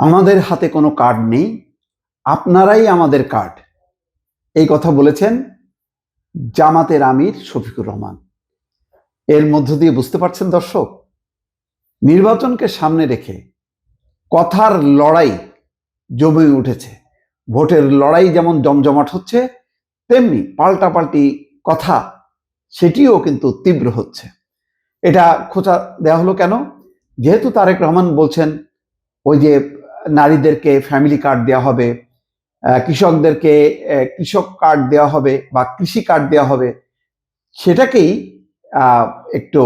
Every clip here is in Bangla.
আমাদের হাতে কোনো কার্ড নেই, আপনারাই আমাদের কার্ড। এই কথা বলেছেন জামাতের আমির শফিকুর রহমান। এর মধ্য দিয়ে বুঝতে পারছেন দর্শক, নির্বাচনকে সামনে রেখে কথার লড়াই জমে উঠেছে। ভোটের লড়াই যেমন জমজমাট হচ্ছে, তেমনি পাল্টাপাল্টি কথা সেটিও কিন্তু তীব্র হচ্ছে। এটা খোঁচা দেওয়া হলো কেন? যেহেতু তারেক রহমান বলছেন ওই যে নারীদেরকে ফ্যামিলি কার্ড দেওয়া হবে, কৃষকদেরকে কৃষক কার্ড দেওয়া হবে বা কৃষি কার্ড দেওয়া হবে, সেটাকেই একটু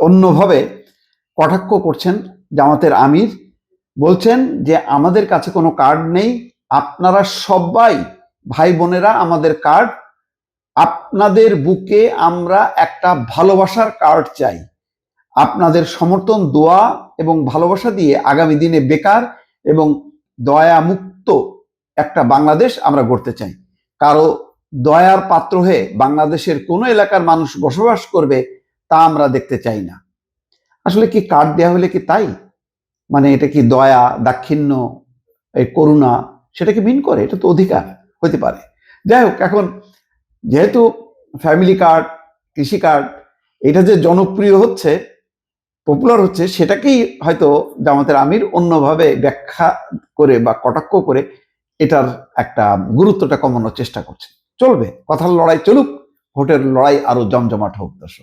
অন্যভাবে কটাক্ষ করছেন জামাতের আমির। বলছেন যে আমাদের কাছে কোনো কার্ড নেই, আপনারা সবাই ভাই বোনেরা আমাদের কার্ড, আপনাদের বুকে আমরা একটা ভালোবাসার কার্ড চাই। আপনাদের সমর্থন, দোয়া এবং ভালোবাসা দিয়ে আগামী দিনে বেকার এবং দয়া মুক্ত একটা বাংলাদেশ আমরা গড়তে চাই। কারো দয়ার পাত্র হয়ে বাংলাদেশের কোনো এলাকার মানুষ বসবাস করবে তা আমরা দেখতে চাই না। আসলে কি কার্ড দেওয়া হলে কি তাই? মানে এটা কি দয়া, দাক্ষিণ্য, এই করুণা সেটা কি মিন করে? এটা তো অধিকার হতে পারে। যাই হোক, এখন যেহেতু ফ্যামিলি কার্ড, কৃষি কার্ড এটা যে জনপ্রিয় হচ্ছে, পপুলার হচ্ছে, সেটাকেই হয়তো জামাতের আমির অন্যভাবে ব্যাখ্যা করে বা কটাক্ষ করে এটার একটা গুরুত্বটা কমানোর চেষ্টা করছে। চলবে, কথার লড়াই চলুক, ভোটের লড়াই আরো জমজমাট হোক দর্শক।